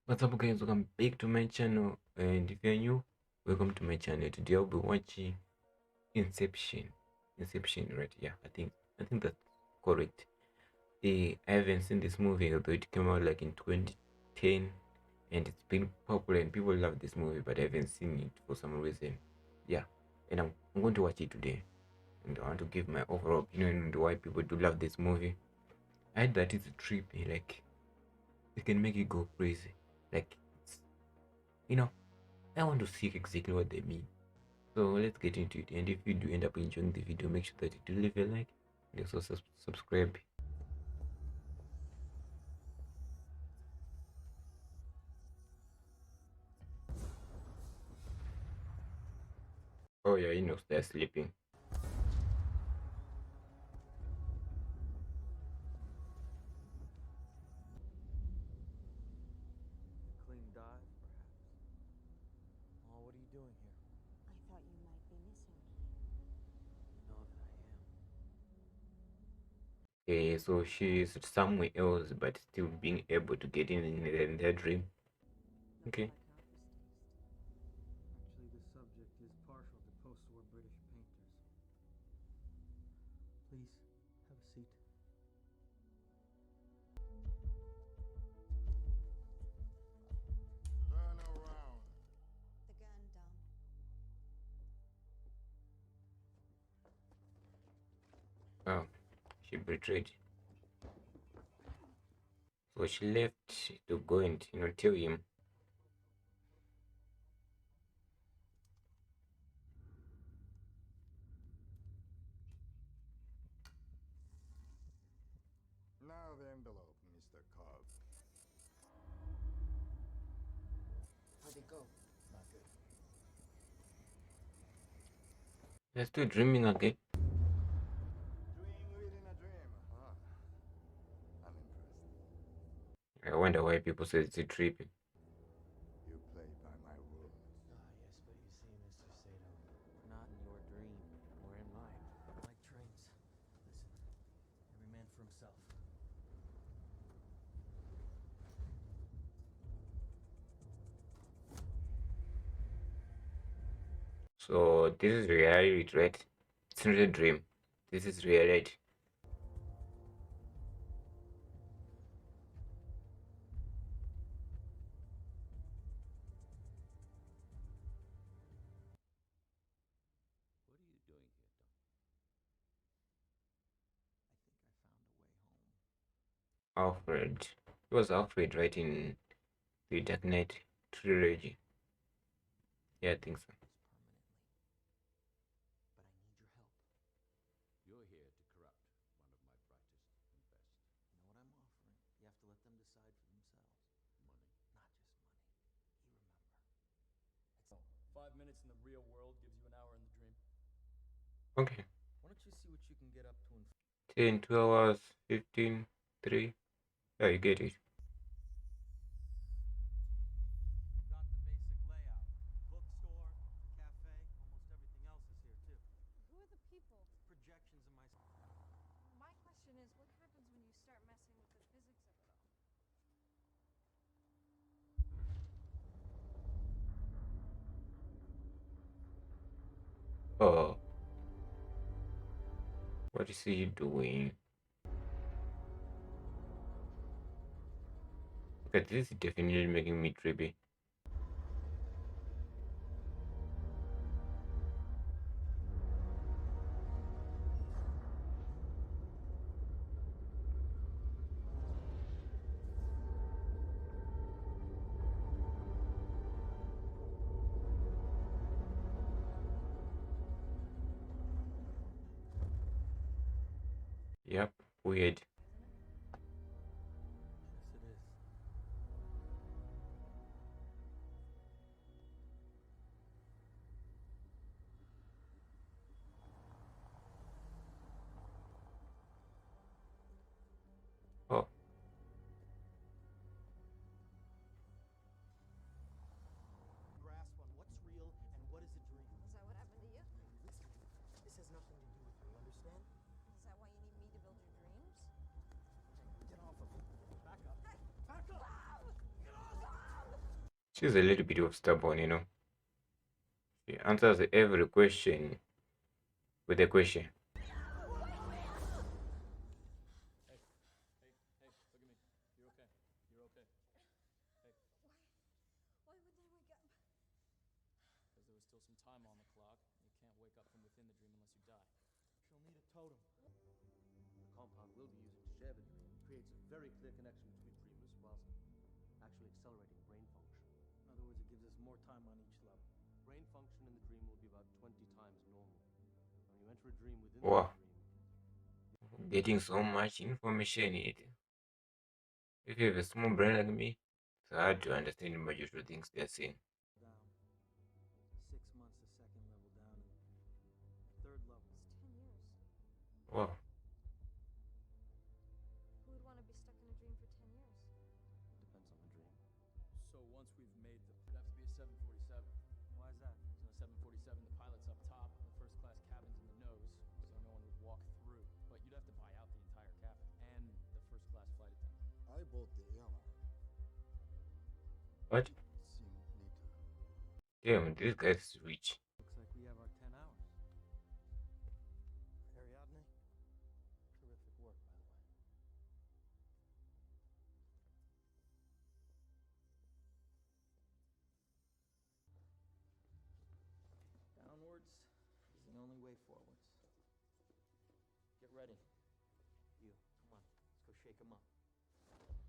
What's up guys, welcome back to my channel, and if you're new, welcome to my channel. Today I'll be watching Inception. Inception, right? Yeah, I think that's correct. I haven't seen this movie, although it came out like in 2010 and it's been popular and people love this movie, but I haven't seen it for some reason. Yeah, and I'm going to watch it today, and I want to give my overall opinion on why people do love this movie. I heard that it's trippy, like it can make you go crazy. Like it's, you know, I want to see exactly what they mean. So let's get into it. And if you do end up enjoying the video, make sure that you do leave a like and also subscribe. Oh yeah, they're sleeping. Clean dive, perhaps? Oh, what are you doing here? I thought you might be missing me. You know that I am. Okay, so she's somewhere else, but still being able to get in their dream. Nothing Okay. like aftertaste. Actually, the subject is partial to post-war British painters. Please, have a seat. Turn around. The gun, Dom. Oh, she betrayed. So she left to go and tell him. Now the envelope, Mr. Cobb. How'd it go? Not good. They're still dreaming again. Dream within a dream. Huh. I'm impressed. I wonder why people say it's a trip. You play by my rules. Yes, but you see, Mr. Sato, we're not in your dream. We're in mine. Like trains. Listen, every man for himself. So this is reality, right? It's not a dream. This is reality. What are you doing here, Dom? I think I found a way home. Alfred. He was Alfred, right, in the Dark Knight trilogy. Yeah, I think so. Permanently. But I need your help. You're here to corrupt one of my brightest and best. You know what I'm offering? You have to let them decide for themselves. Money. Not just money. You remember. 5 minutes in the real world gives you an hour in the dream. Okay. Why don't you see what you can get up to in 10, 12 hours, 15, 3. Yeah, you get it. Got the basic layout. Bookstore, cafe, almost everything else is here too. Who are the people? Projections of my My question is, what happens when you start messing with the physics of it all? Oh, what is he doing? Okay, this is definitely making me trippy. Yep, weird. Yes, it is. Oh, Grasp on what's real and what is a dream. Is that what happened to you? Listen, this has nothing to do with you, understand? Is that why you need me to build your dreams? She's a little bit of stubborn, She answers every question with a question. Hey, hey, look at me. You're okay. You're okay. Hey, Why would they wake up? because there was still some time on the clock. You can't wake up from within the dream unless you die. She'll need a totem. The compound we'll be using to share the dream creates a very clear connection between dreamers whilst actually accelerating brain function. In other words, it gives us more time on each level. Brain function in the dream will be about 20 times normal. When you enter a dream within Wow, the dream, getting so much information in it. If you have a small brain like me, it's hard to understand the major things they're saying. Down. 6 months, the second level down, and third level. It's 10 years. Wow. Who would want to be stuck in a dream for 10 years? depends on the dream. So once we've made the... It'd have to be a 747. Why is that? So a 747, the pilot's up top, the first class cabin's in the nose, so no one would walk through. But you'd have to buy out the entire cabin and the first class flight attendant. I bought the airline. What? Seemed neater. Damn, this guy's rich. Looks like we have our 10 hours. Ariadne, terrific work, by the way. Downwards is the only way forwards. Get ready. You, come on, let's go shake him up. I'm insured against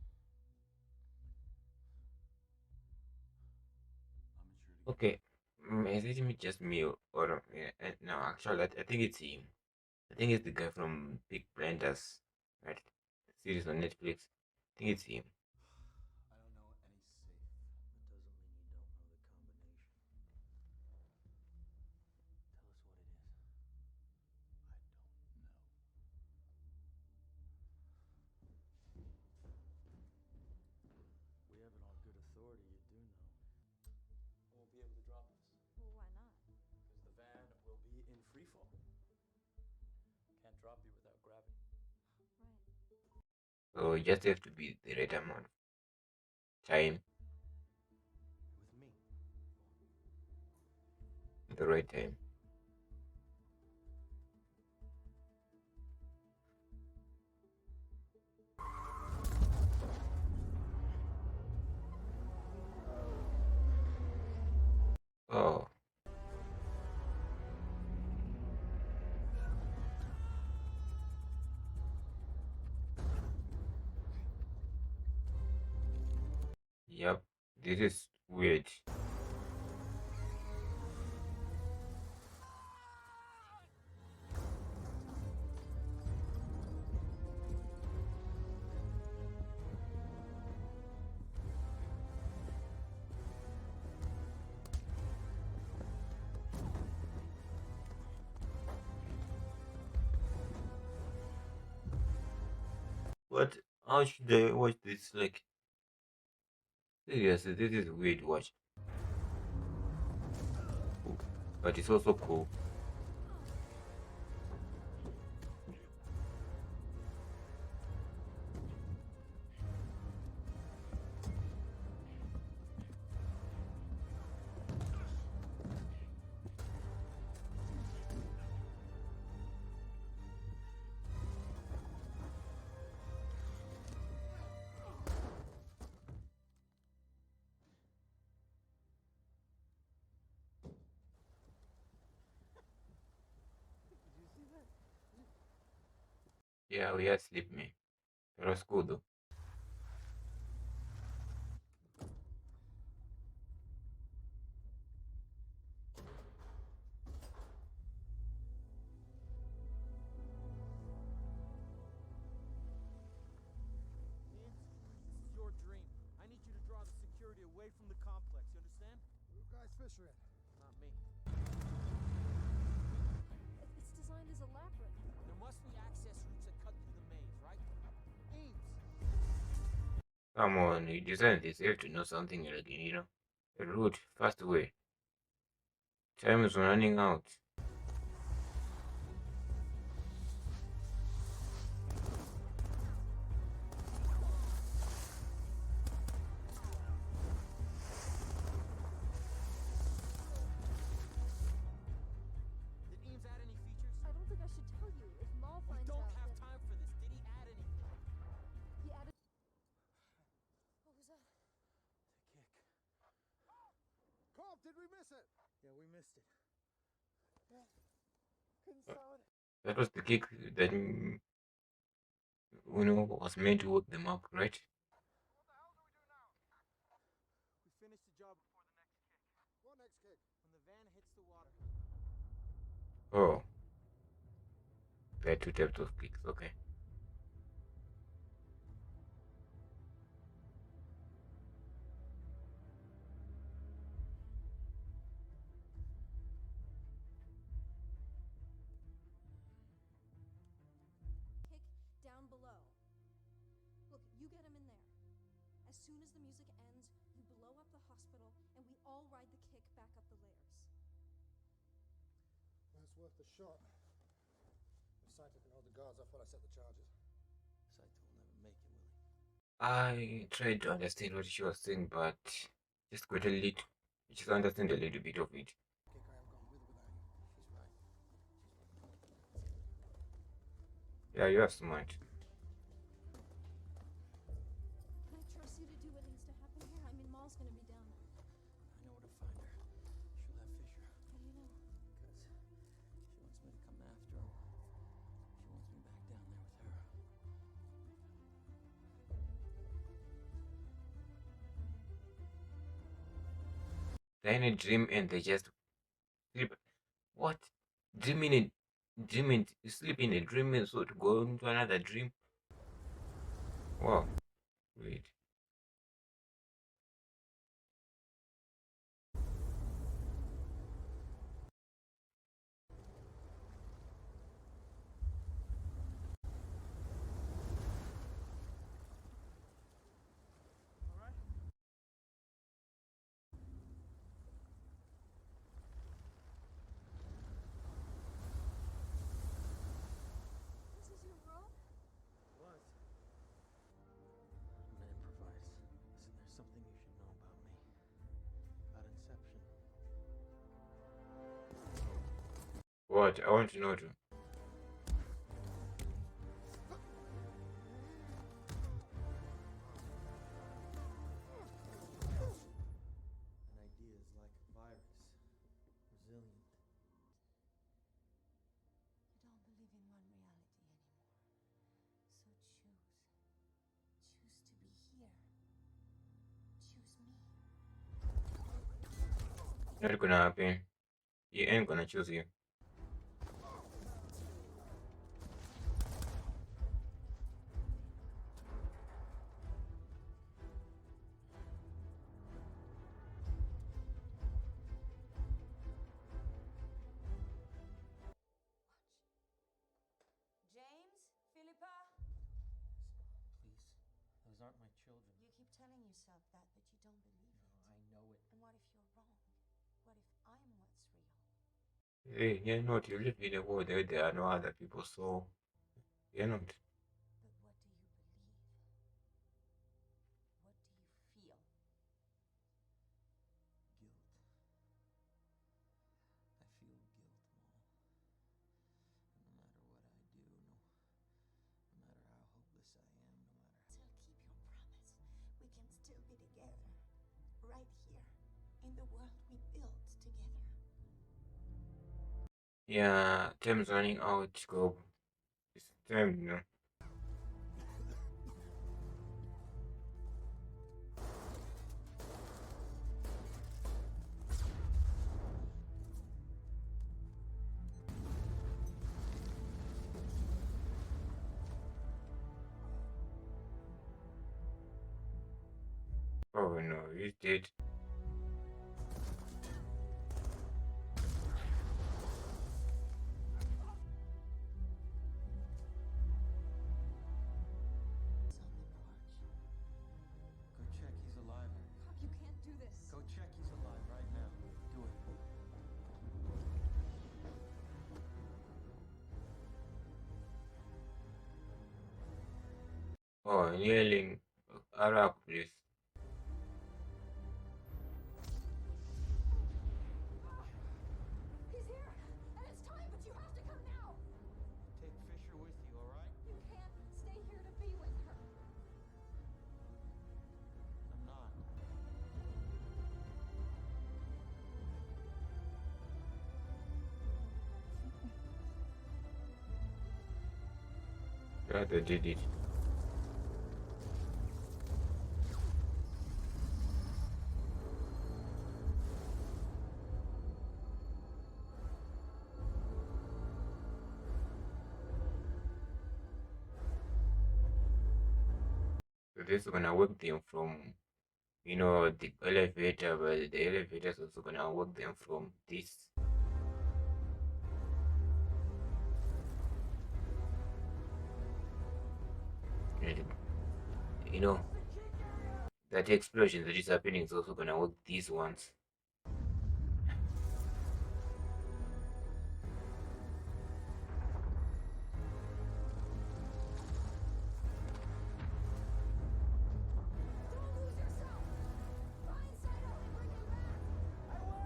Okay. Is it just me or no? Actually, I think it's him. I think it's the guy from Big Blinders, right? The series on Netflix. I think it's him. I don't know any safe. That doesn't mean you don't know the combination. Tell us what it is. I don't know. We have it on good authority, you do know. Won't be able to drop us, Well, why not? because the van will be in free fall. Can't drop you without gravity. Right. So it just have to be the right amount of time, With me. the right time. Oh, yep. This is weird. What? How should I watch this? Like, seriously, this is weird. Watch, but it's also cool. Yeah, we had sleep, man. It was cool though. Means this is your dream. I need you to draw the security away from the complex, you understand? You guys fish it. Not me. It's designed as a labyrinth. There must be access routes that cut through the maze, right? Ames! Come on, you designed this. You have to know something like, a route, fast way. Time is running out. Did we miss it? Yeah, we missed it. That was the kick that was meant to wake them up, right? What the hell do we do now? We finished the job before the next kick. What next kick? When the van hits the water. Oh, there are two types of kicks. Okay. Kick down below. Look, you get him in there. As soon as the music ends, you blow up the hospital, and we all ride the kick back up the layers. That's worth the shot. If Saito can hold the guards, I thought I set the charges. Saito will never make it, will he? I tried to understand what she was saying, but just got a little, just understand a little bit of it. Kick, I have gone with or without you. She's right. Yeah, you are smart. Can I trust you to do what needs to happen here? I mean, Maul's gonna be down there. I know where to find her. She'll have Fisher. How do you know? Because she wants me to come after him. She wants me back down there with her. They're in a dream and they just sleep. What? Dreaming you sleep in a dream and so to go into another dream? Wow. Wait. All right? This is your room? Was. I'm gonna improvise. Listen, there's something you should know about me. About Inception. What? I want to know too. An idea is like a virus. Resilient. You don't believe in one reality anymore. So choose. Choose to be here. Choose me. Not gonna happen. You ain't gonna choose you. James? Philippa? Please. Those aren't my children. You keep telling yourself that, but you don't believe it. No, I know it. And what if you're wrong? What if I'm what's real? Hey, you're not. You live in a world where there are no other people, so you're not. But what do you believe? What do you feel? Guilt. I feel guilt, Maul. And no matter what I do, no matter how hopeless I am, no matter Still keep your promise. We can still be together. Right here. In the world we built together. Yeah, time's running out. Go. It's time, you know. Oh no, you did. It's on the porch. Go check he's alive. Pop, you can't do this. Go check he's alive right now. Do it. Oh, yelling. Arab, please. He's here! And it's time, but you have to come now! Take Fisher with you, all right? You can't stay here to be with her. I'm not. Yeah, they did it. So this is gonna work them from, the elevator, but the elevator is also gonna work them from this. And, you know, that explosion that is happening is also gonna work these ones. Don't lose yourself! Find Saito and bring him back! I will!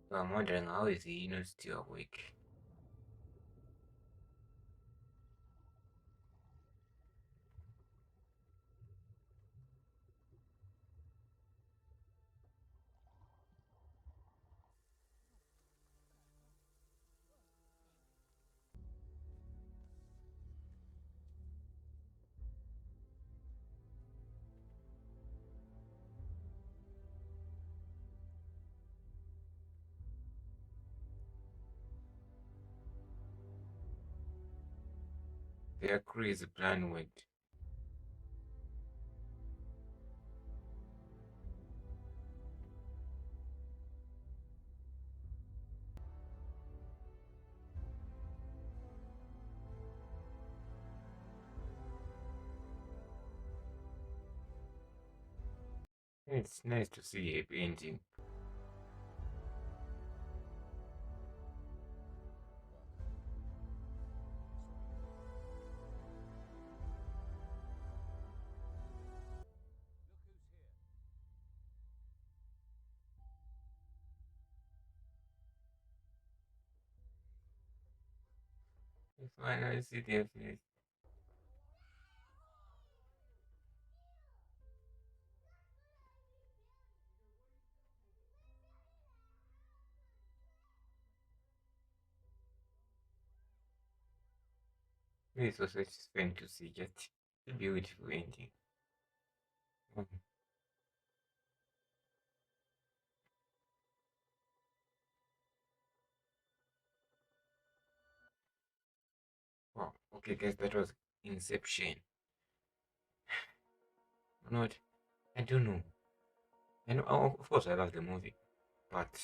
So I'm wondering, how is he, still awake? Their crazy plan went. It's nice to see a painting. It's fine, I see their face. It's so satisfying to see just a beautiful painting. Mhm. Wow. Okay, guys, that was Inception. You know what? I don't know. I know, of course, I love the movie, but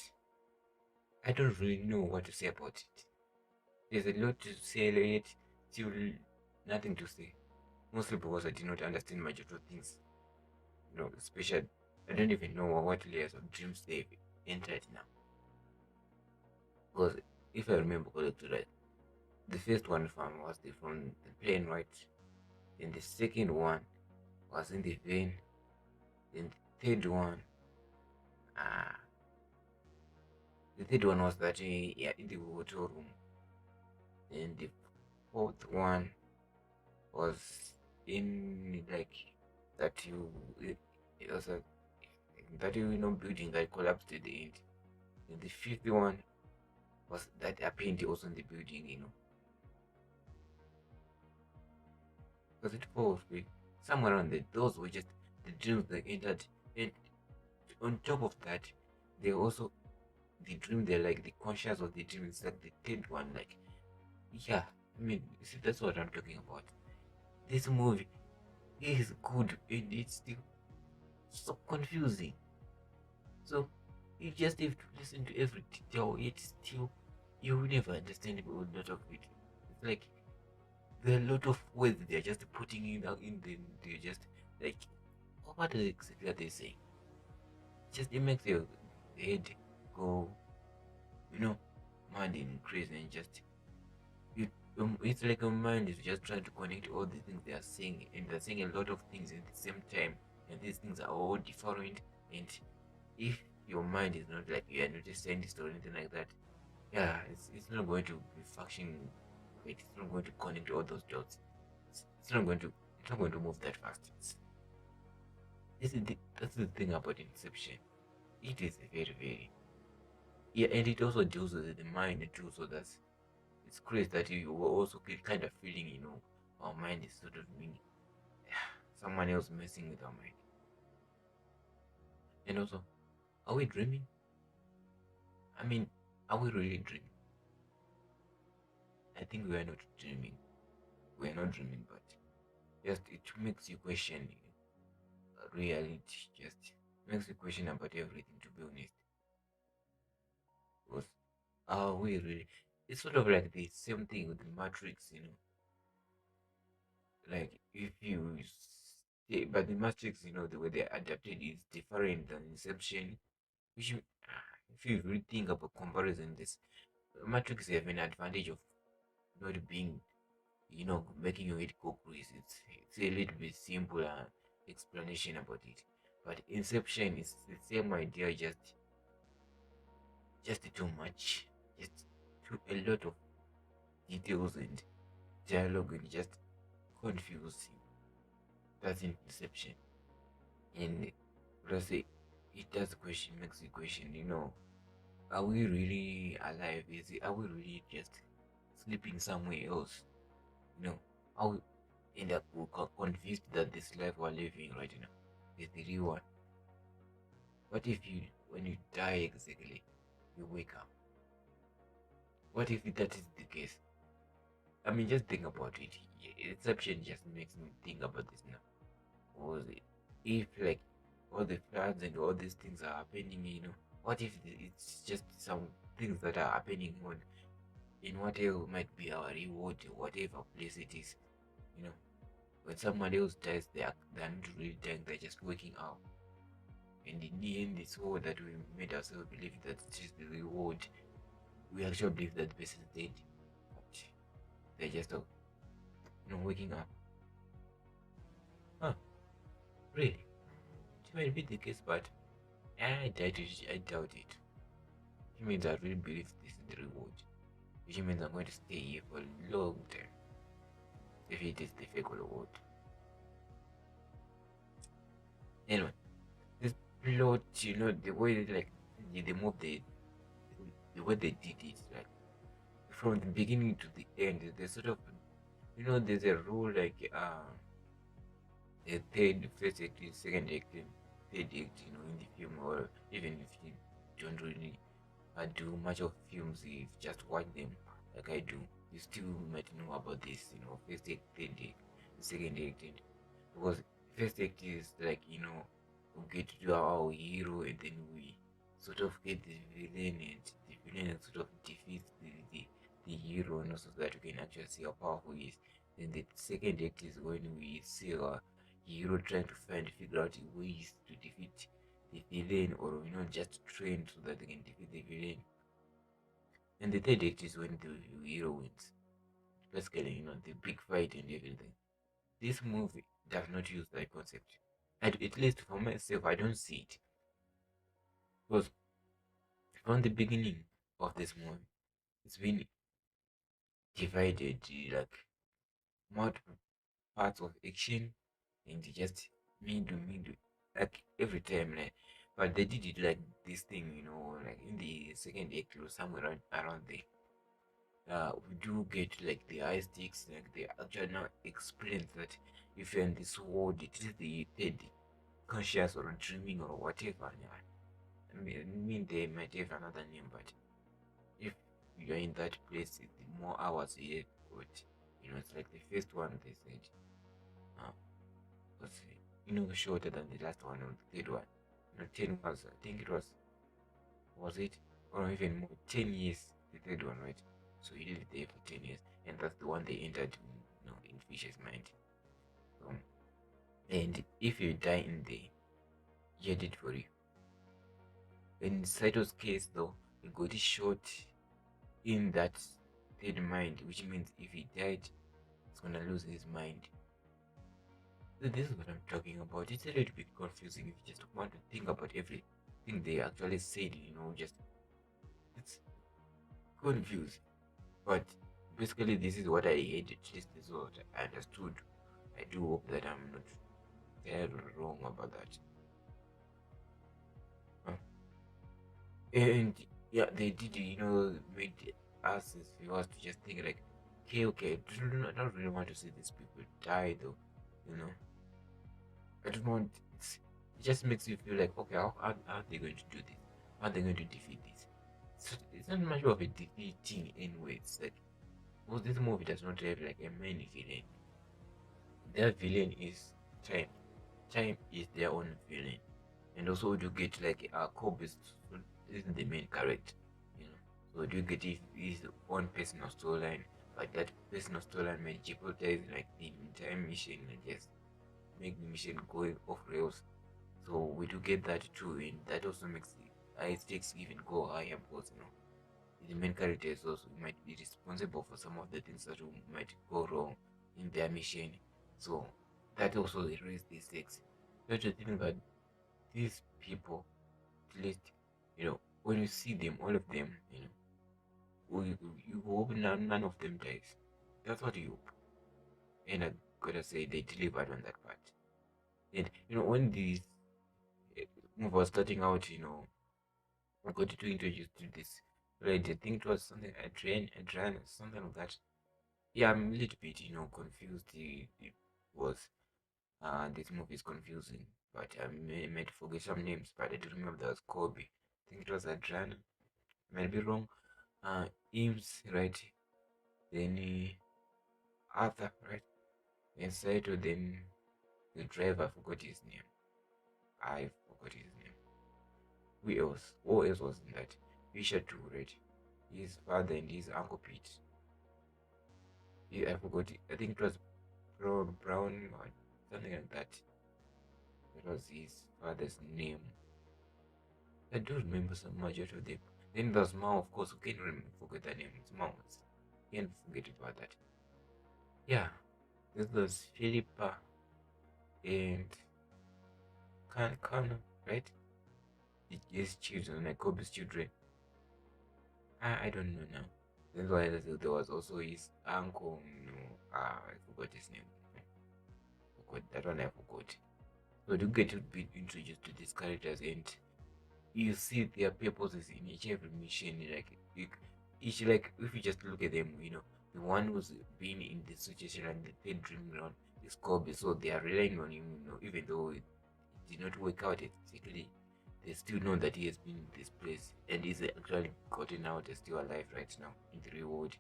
I don't really know what to say about it. There's a lot to say, yet still nothing to say. Mostly because I did not understand majority of things. Especially, I don't even know what layers of dreams they've entered now. Because if I remember correctly, right, the first one was from the plane, right? Then the second one was in the vein. Then uh, the third one was that yeah, in the hotel room. Then the fourth one was in like that it was a that building that collapsed at the end. And the fifth one was that happened also in the building, because it falls with somewhere on the those were just the dreams they entered. And on top of that, they also the dream they're like the conscious of the dream is like the third one. Like, yeah, I mean, you see, that's what I'm talking about. This movie is good and it's still so confusing. So you just have to listen to every detail. It's still you will never understand a lot of it. It's like there are a lot of words they're just putting in the they're just like, what exactly are they saying? Just it makes your head go, you know, mad and crazy, and just you it's like your mind is just trying to connect all the things they are saying, and they're saying a lot of things at the same time, and these things are all different. And if your mind is not like you are not a scientist or anything like that, yeah, it's not going to be functioning. It's not going to connect all those dots. It's not going to move that fast. That's the thing about Inception. It is very very, yeah, and it also deals with the mind too. So that's, it's crazy that you were also kind of feeling, our mind is sort of being someone else messing with our mind. And also, are we dreaming? I mean, are we really dreaming? I think we are not dreaming. We are not dreaming, but just it makes you question reality. Just makes you question about everything. To be honest, because are we really? It's sort of like the same thing with the Matrix. Like if you say, but the Matrix, the way they adapted is different than Inception. Which if you really think about comparison, this Matrix have an advantage of not being, making your head go crazy. It's a little bit simpler explanation about it. But Inception is the same idea, just too much, just too a lot of details and dialogue and just confusing. That's Inception, and let's say it does question, makes you question. Are we really alive? Are we really just sleeping somewhere else? Are we end up convinced that this life we're living right now is the real one? What if when you die exactly, you wake up? What if that is the case? I mean, just think about it. Inception just makes me think about this now. Was it if like all the floods and all these things are happening? What if it's just some things that are happening in whatever might be our reward, whatever place it is? You know, when someone else dies, they're not really dying; they're just waking up. And in the end, it's all that we made ourselves believe that it is the reward. We actually believe that the person is dead, but they're just, waking up. Huh? Really? It might be the case, but I doubt it. Which means I really believe this is the reward. Which means I'm going to stay here for a long time. If it is the fake reward. Anyway, this plot, the way they move the way they did it, like from the beginning to the end, there's sort of, there's a rule like the third, first act, second act, third act, in the film, or even if you don't really do much of films, if you just watch them like I do, you still might know about this, first act, third act, second act, because first act is like, we get to do our hero, and then we sort of get the villain, and the villain sort of defeats the hero, and also so that we can actually see how powerful he is. Then the second act is when we see our hero trying to figure out ways to defeat the villain, or just train so that they can defeat the villain. And the third act is when the hero wins. Basically, the big fight and everything. This movie does not use that concept. And at least for myself, I don't see it. Because from the beginning of this movie, it's been divided like multiple parts of action and just middle, like every time, like, but they did it like this thing, like in the second act or somewhere around there. We do get like the high stakes, like they actually now explains that if you're in this world, it is the third conscious or dreaming or whatever. Yeah. I mean, they might have another name, but if you're in that place, the more hours you have, but it's like the first one they said was shorter than the last one or the third one. 10 was, I think it was it, or even more, 10 years, the third one, right? So he lived there for 10 years, and that's the one they entered, in Fisher's mind. And if you die in there, you're dead for you. In Sato's case, though, he got shot in that third mind, which means if he died, he's gonna lose his mind. So this is what I'm talking about. It's a little bit confusing if you just want to think about everything. think they actually said, just it's confusing. But basically, this is what I had, at least this is what I understood. I do hope that I'm not very wrong about that. Huh? And yeah, they did, made us as viewers to just think like, okay, okay, I don't really want to see these people die though, you know. I don't want. It just makes you feel like, okay, how are they going to do this? How are they going to defeat this? So it's not much of a defeating anyway. It's like, well, this movie does not have like a main villain. Their villain is time. Time is their own villain, and also you get like a Kobe's isn't the main character, you know. So you get his own personal storyline, but that personal storyline may jeopardize like the entire mission and just make the mission going off rails. So we do get that too, and that also makes the high stakes even go higher because the main characters also might be responsible for some of the things that might go wrong in their mission. So that also raises the stakes. You have to think that these people, at least, when you see them, all of them, you hope none of them dies. That's what you hope. And I gotta say, they delivered on that part. And, when these movie was starting out, I got to introduce to this. Right, I think it was something Adrian, something like that. Yeah, I'm a little bit, confused. It was this movie is confusing, but I might forget some names, but I do remember there was Kobe. I think it was Adrian. I might be wrong. Eames, right? Then Arthur, right? Then Saito, then the driver, I forgot his name. I forgot his name. Who else? Who else was in that? Fisher too, right? His father and his uncle Pete. I forgot it. I think it was Brown or something like that. That was his father's name. I do remember some majority of them. Then there's Mao, of course, who can't forget that name. It's Mao. Can't forget about that. Yeah, this was Philippa and Kano, right? His children, like Kobe's children. I don't know now. That's why there was also his uncle, I forgot his name. Forgot that one I forgot. So you get to be introduced to these characters and you see their purposes in each every mission. Each like if you just look at them, the one who's been in this situation and the third dream ground is Kobe, so they are relying on him, even though it did not work out exactly. They still know that he has been in this place and is actually gotten out and still alive right now in the real world.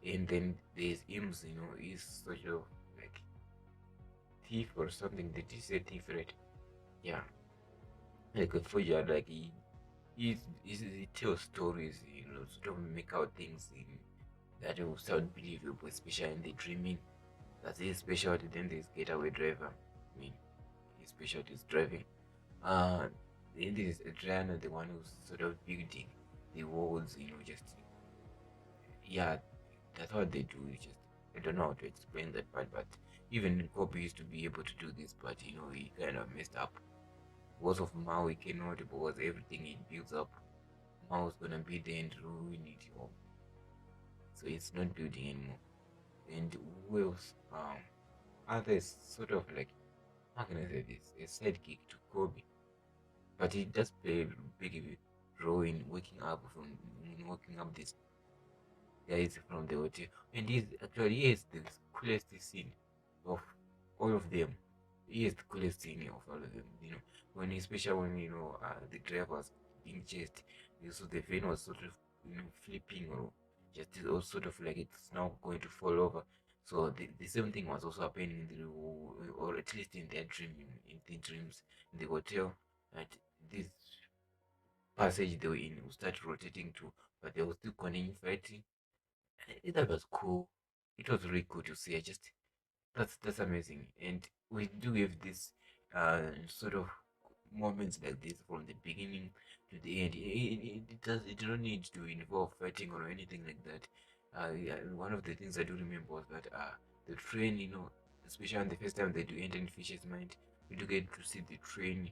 And then there's Ims, he's sort of like thief or something. Did you say thief, right? Yeah, like a forger, like he tells stories, sort of make out things that will sound believable, especially in the dreaming. That's his specialty. Then there's getaway driver. I mean, his specialty is driving. Uh, then there's Adriana, the one who's sort of building the walls, just yeah, that's what they do. It's just I don't know how to explain that part, but even Kobe used to be able to do this, but he kind of messed up. Because of Mao, he cannot because everything it builds up, Mao's gonna be there and ruin it all. So it's not building anymore. And who else? Arthur is sort of like, how can I say this? A sidekick to Kobe, but he does play a big role in waking up this guys from the hotel, and he is the coolest scene of all of them. He is the coolest scene of all of them. When especially when the driver was being chased, so the van was sort of flipping or just it was sort of like it's now going to fall over. So the same thing was also happening in or at least in their dream, in the dreams in the hotel. And this passage they were in will start rotating too, but they were still continuing fighting. That was cool. It was really cool to see. That's amazing, and we do have this sort of moments like this from the beginning to the end. It don't need to involve fighting or anything like that. Yeah, one of the things I do remember was that the train, especially on the first time they do enter in Fisher's mind, we do get to see the train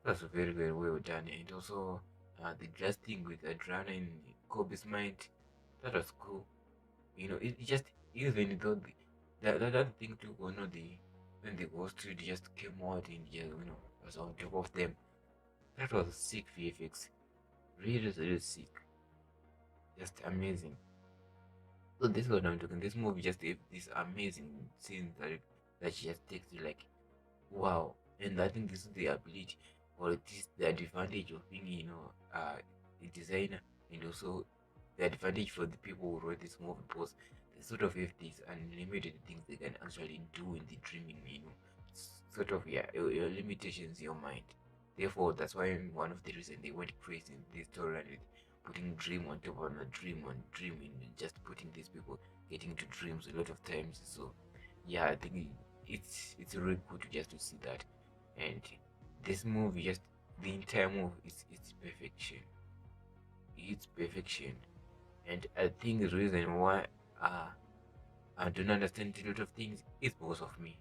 That's very, very well done. And also, the glass thing with Adriana in Kobe's mind, that was cool. It just, even though the other thing too, when the ghost just came out and, was on top of them, that was sick VFX. Really, really sick. Just amazing. So this is what I'm talking. This movie just gave this amazing scene that just takes you like, wow. And I think this is the ability, or it is the advantage of being, a designer, and also the advantage for the people who wrote this movie, because they sort of have these unlimited things they can actually do in the dreaming, sort of, yeah, your limitations, your mind. Therefore, that's why one of the reasons they went crazy in this storyline with putting dream on top of a dream on dream, and just putting these people getting to dreams a lot of times. So, yeah, I think it's really good just to see that. And this movie, just the entire movie, it's perfection. It's perfection. And I think the reason why I don't understand a lot of things is because of me.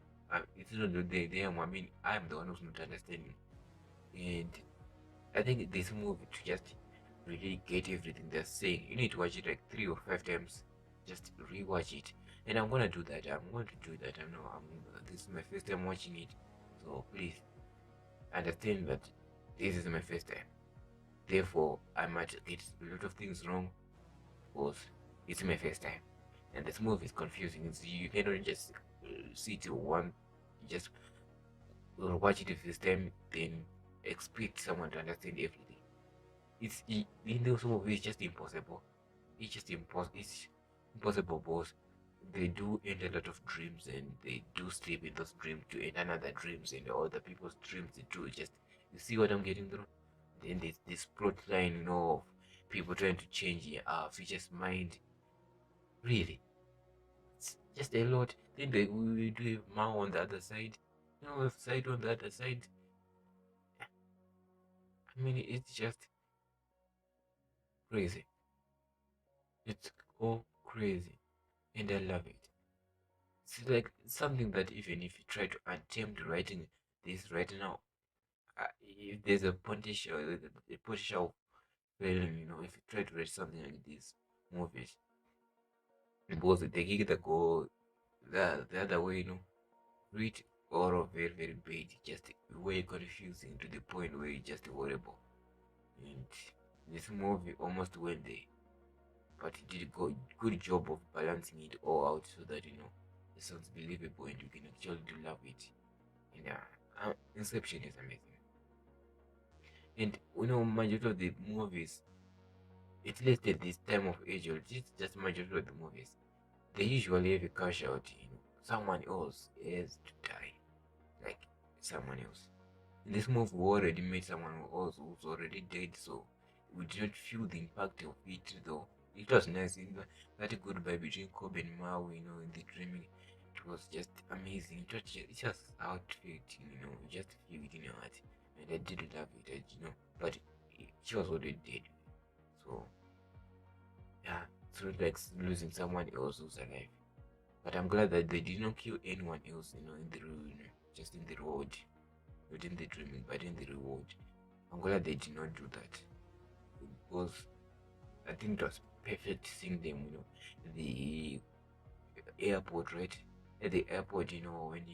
It's not that them. I mean, I'm the one who's not understanding. And I think this movie, to just really get everything they're saying, you need to watch it like 3 or 5 times. Just rewatch it. And I'm gonna do that. I'm going to do that. I know this is my first time watching it. So please understand that this is my first time. Therefore, I might get a lot of things wrong because it's my first time. And this movie is confusing. You cannot just see it one, just watch it the first time, then expect someone to understand everything. In those movies, it's just impossible. It's impossible because they do end a lot of dreams, and they do sleep in those dreams to end another dreams, and other people's dreams they do. Just, you see what I'm getting through. Then there's this plot line, of people trying to change future's mind. Really, it's just a lot. Then we do have Mao on the other side. With side on the other side. I mean, it's just crazy. It's all crazy, and I love it. It's like something that even if you try to attempt writing this right now, if there's a potential failing, if you try to write something like this movies, because they either go the other way, read or very, very bad, just way confusing to the point where it's just horrible. And this movie almost went there, but it did a good job of balancing it all out so that it sounds believable and you can actually do love it. And Inception is amazing. And majority of the movies, at least at this time of age, or just majority of the movies, they usually have a casualty. Someone else has to die, like someone else. In this movie, we already made someone else who's already dead, so we did not feel the impact of it, though. It was nice. That goodbye between Kobe and Mao, in the dreaming, it was just amazing. It just how it felt, you just feel it in your heart. And I did love it, but she was already dead. So, yeah, it's not like losing someone else who's alive. But I'm glad that they did not kill anyone else, in the road, just in the road. Not in the dreaming, but in the reward. I'm glad they did not do that. Because I think it was perfect seeing them, the airport, right? At the airport, when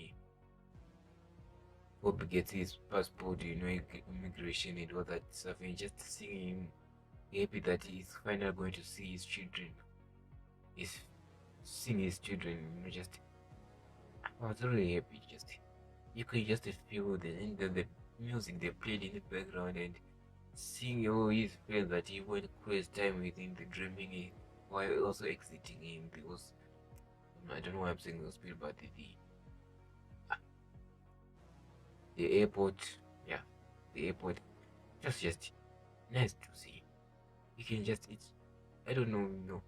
Bob gets his passport, immigration and all that stuff, and just seeing him happy that he's finally going to see his children. He's seeing his children, just, I was really happy. Just, you could just feel the music they played in the background, and seeing his face that he went quest time within the dreaming, while also exiting him, because I don't know why I'm saying those people, but the airport, yeah, the airport, just nice to see. You can just, I don't know,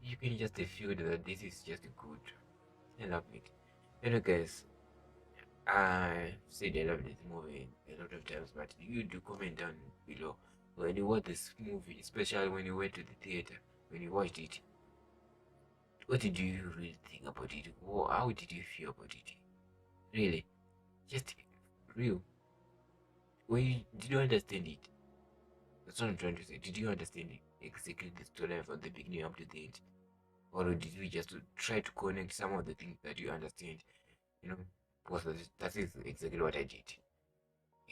you can just feel that this is just good. I love it. Guys, I said I love this movie a lot of times, but you do comment down below when you watch this movie, especially when you went to the theater, when you watched it. What did you really think about it? How did you feel about it? Really, just real. did you understand it? That's what I'm trying to say. Did you understand it? Exactly the story from the beginning up to the end? Or did you just try to connect some of the things that you understand? You know, because that is exactly what I did.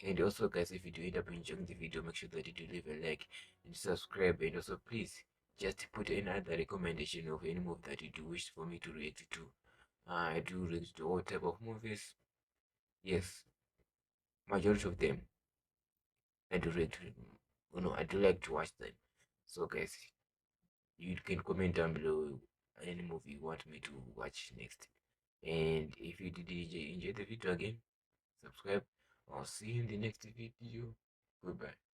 And also, guys, if you do end up enjoying the video, make sure that you do leave a like and subscribe. And also, please just put in another recommendation of any movie that you do wish for me to react to. I do react to all type of movies. Yes, majority of them I do react to. I do like to watch them. So, guys, you can comment down below any movie you want me to watch next. And if you did enjoy the video again, subscribe. I'll see you in the next video. Goodbye.